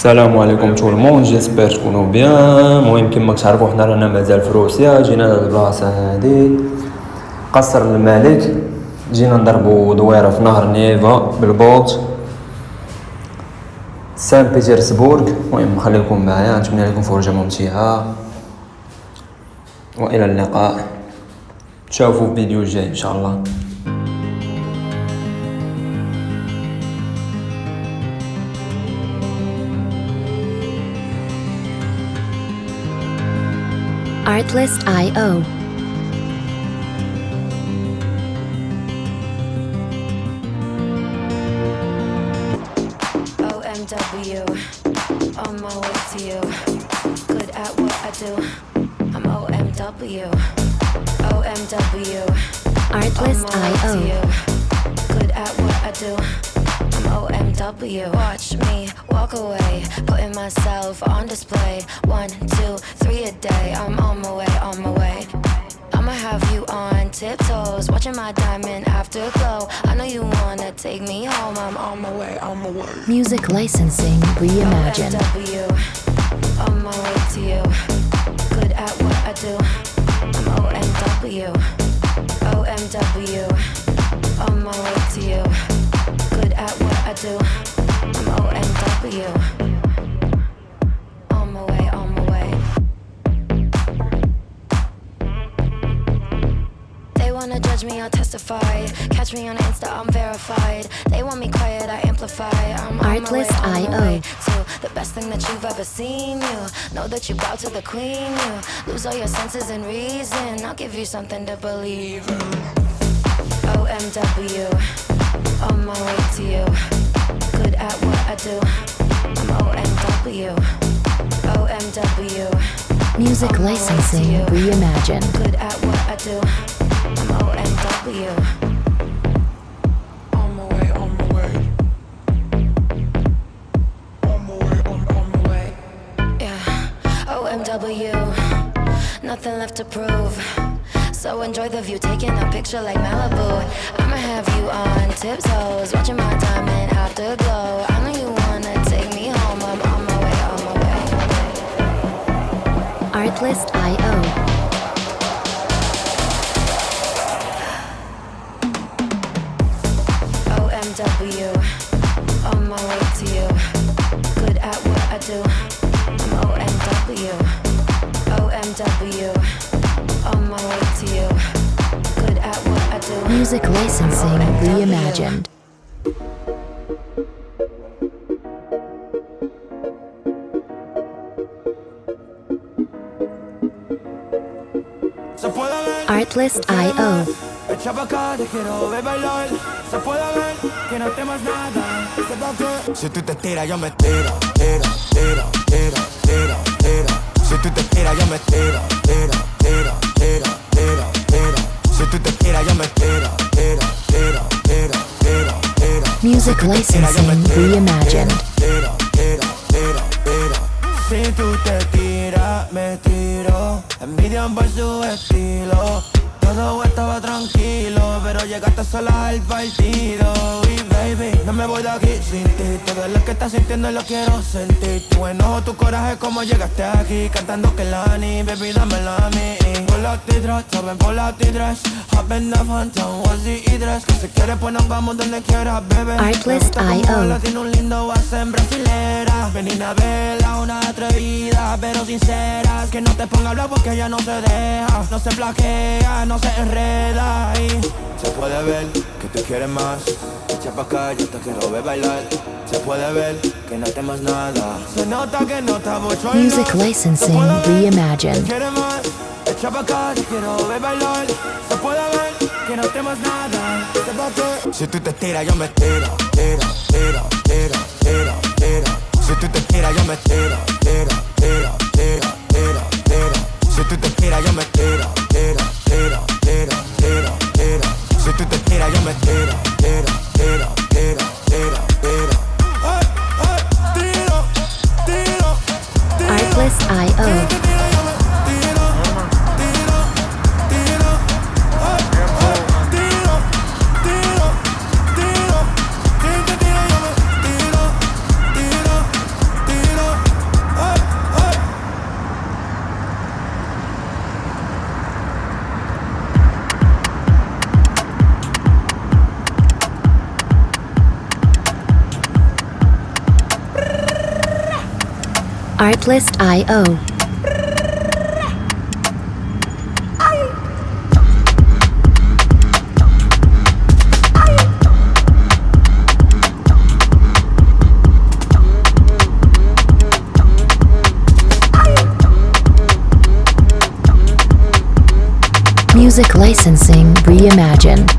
السلام عليكم tout le monde, j'espère تكونوا بيان. المهم كما كتعرفوا حنا رانا مازال في روسيا، جينا لهاد البلاصه هادي قصر الملك. جينا نضربوا دويره في نهر نيفا بالبوط سان بيترسبورغ. المهم خليكم معايا، نتمنى لكم فرجه ممتعه والى اللقاء. تشوفوا في فيديو جاي ان شاء الله. Artlist.io OMW, on my way to you. Good at what I do. I'm OMW. OMW. Artlist.io Good at what I do. I'm OMW. Watch me walk away, putting myself on display. 1, 2, 3 a day. I'm on my way, on my way. I'ma have you on tiptoes, watching my diamond afterglow. I know you wanna take me home. I'm on my way, on my way. Music licensing reimagined. OMW, on my way to you. Good at what I do. I'm OMW. OMW, on my way to you. Good at what I do. I'm OMW. On my way, on my way. They wanna judge me, I'll testify. Catch me on Insta, I'm verified. They want me quiet, I amplify. I'm on Artlist.io my way to the best thing that you've ever seen. You know that you bow to the queen. You lose all your senses and reason. I'll give you something to believe in. OMW, on my way to you. Good at what I do. I'm OMW. OMW. Music licensing reimagined. Good at what I do. I'm OMW. On my way, on my way. On my way, on my way. Yeah, OMW. Nothing left to prove. So enjoy the view, taking a picture like Malibu. I'ma have you on tiptoes, watching my diamond afterglow. I know you wanna take me home. I'm on my way, on my way. Artlist.io OMW, on my way to you. Good at what I do. I'm OMW. OMW, on my way to you. Good at what I do. Music licensing reimagined. Artlist.io Echa pa' acá, te quiero ver bailar. Se puede ver que no temas nada. Si tú te tiras, yo me tiro. Tiro, tiro, tiro, tiro, tiro. Si tú te tiras, yo me tiro. Tiro, tiro, tiro, tiro, tiro. Si tú te tiras, yo me tiro. Tiro, tiro, tiro, tiro, tiro. Music licensing reimagined. Tiro, tiro, tiro, tiro. Si tú te tiras, me tiro. Envidian por su estilo. Todo estaba tranquilo, pero llegaste sola al partido. Y baby, no me voy de aquí sin ti. Todo lo que estás sintiendo lo quiero sentir. Tu enojo, tu coraje, como llegaste aquí. Cantando que Lani, baby, dámela a mí. Pull out the dress, saben, pull out the dress. Hop in the phantom, what's the dress? Que si quieres, pues nos vamos donde quieras, bebé. Artlist.io Tiene un lindo base en brasilera. Ven y navega, una atrevida, pero sincera. Que no te ponga a hablar porque ella no se deja. No se flaquea, no se enreda y se puede ver que tú quieres más. Echa pa' acá, yo te quiero ver bailar. Se puede ver que no temas nada. Se nota que no está mucho. Music licensing reimagined. Quieres más. Echa pa' acá, te quiero ver bailar. Se puede ver que no temas nada. Si tú te tiras, yo me tiro. Tiro, tiro, tiro, tiro, tiro. Si tú te tiras, yo me tiro. Tiro, tiro, tiro, tiro, tiro. Si tú te tiras, yo me tiro. Tiro, tiro, tiro, tiro, tiro. Si tú te tiras, yo me tiro. Tiro, tiro, tiro, tiro, tiro. Hey, hey, tiro, tiro, tiro. Artlist.io Artlist.io. Music licensing reimagined.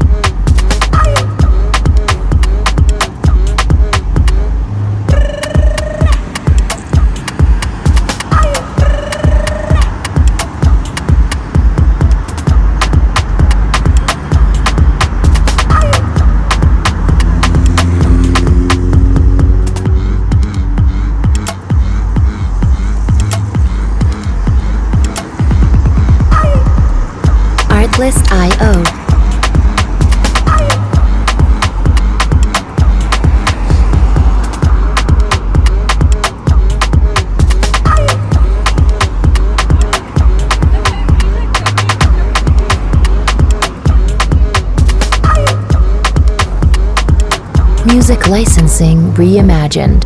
Artlist.io. Music licensing reimagined.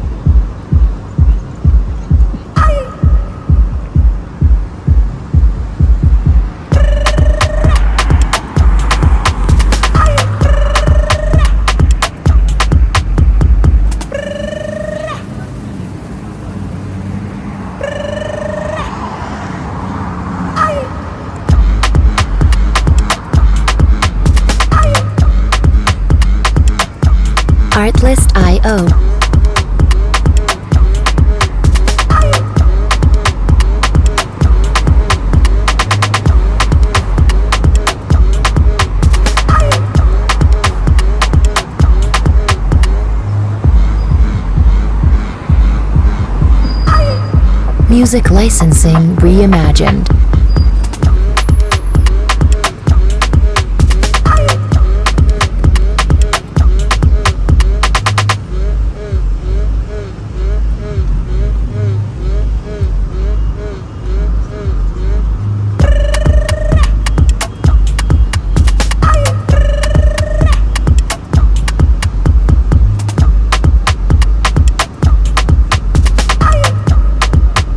Artlist.io. Music licensing reimagined.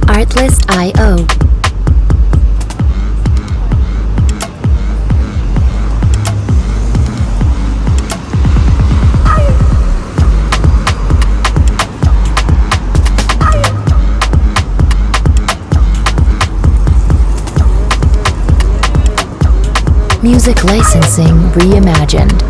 Artlist.io. Music licensing reimagined.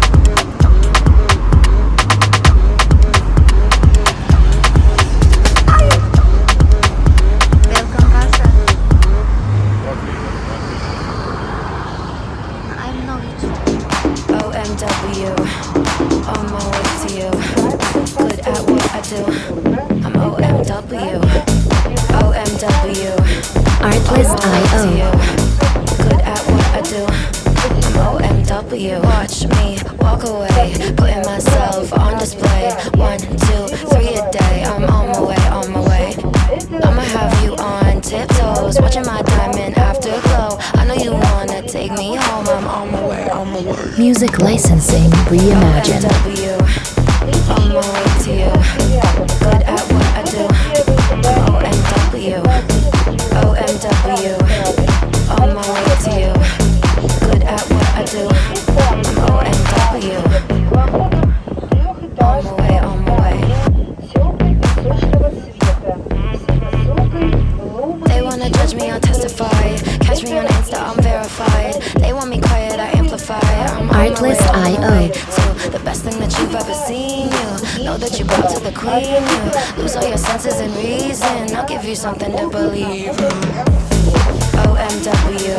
OMW, on my way to you. Good at what I do. I'm OMW. OMW. Artlist.io. Good at what I do. I'm OMW. Watch me walk away, putting myself on display. 1, 2, 3 a day. I'm on my way, on my way. I'ma have you on tiptoes, watching my diamond afterglow. I know you wanna take me home. I'm on my way, on my way. Music licensing reimagined. OMW, on my way to you. Good at what I do. OMW, OMW, on my way to you. Good at what I do. OMW, on my way, on my way. They wanna judge me, I'll testify. Catch me on Insta, I'm verified. They want me quiet, I amplify. I'm Artlist.io. to the best thing that you've ever seen. You know that you bow to the queen. You lose all your senses and reason. I'll give you something to believe. OMW,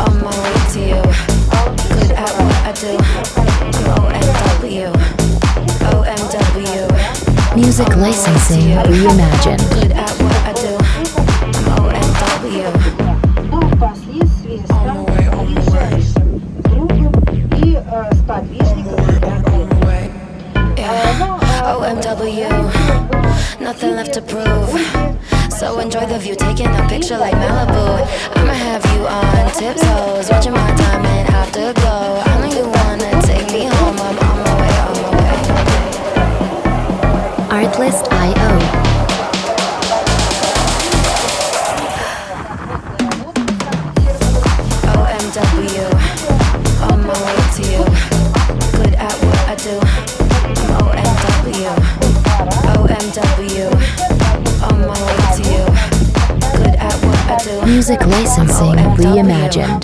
on my way to you. Good at what I do. I'm OMW, OMW. Music licensing reimagined. Good at what I do. I'm OMW. До последствий стал решающим другом и сподвижником. OMW, nothing left to prove. So enjoy the view, taking a picture like Malibu. I'ma have you on tiptoes, watching my diamond afterglow. I know you wanna take me home. I'm on my way, on my way. Artlist.io. On my way to you. Good at what I do. Music licensing reimagined.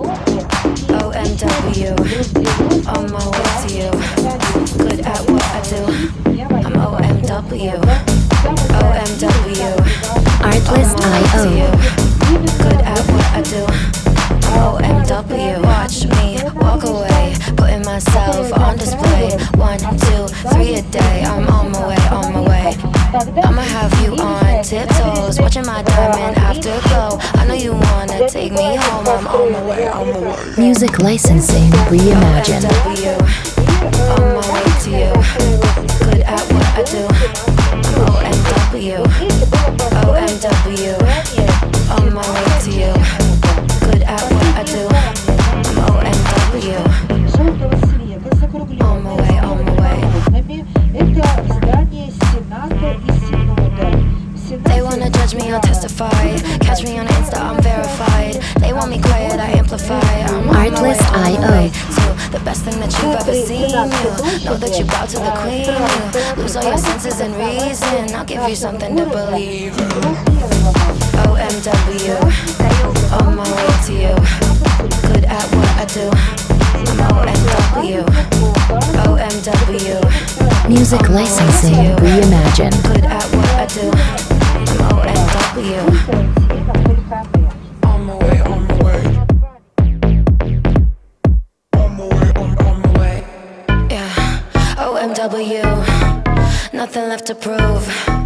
OMW. On my way to you. Good at what I do. I'm OMW. OMW. Artlist.io. Good at what I do. I'm OMW. Watch me walk away, putting myself on display. 1, 2, 3 a day. I'm on my way, on my way. I'ma have you on tiptoes, watching my diamond afterglow. I know you wanna take me home. I'm on my way, on my way. Music licensing reimagined. OMW. On my way to you. Good at what I do. I'm OMW. OMW. On my way to you. Good at what I do. I'm OMW. желтого цвета, On my way, on my way. закругленными. Это здание Сената и Синода. They wanna judge me, I'll testify. Catch me on Insta, I'm verified. They want me quiet, I amplify. I'm on my way, on my Artlist.io. way to the best thing that you've ever seen. You know that you bow to the queen. You lose all your senses and reason. I'll give you something to believe. OMW. On my way to you. Good at what I do. I'm OMW. OMW. Music licensing reimagined. Good at what I do. I'm OMW. On my way, on my way. On my way, on my way. Yeah, OMW. Nothing left to prove.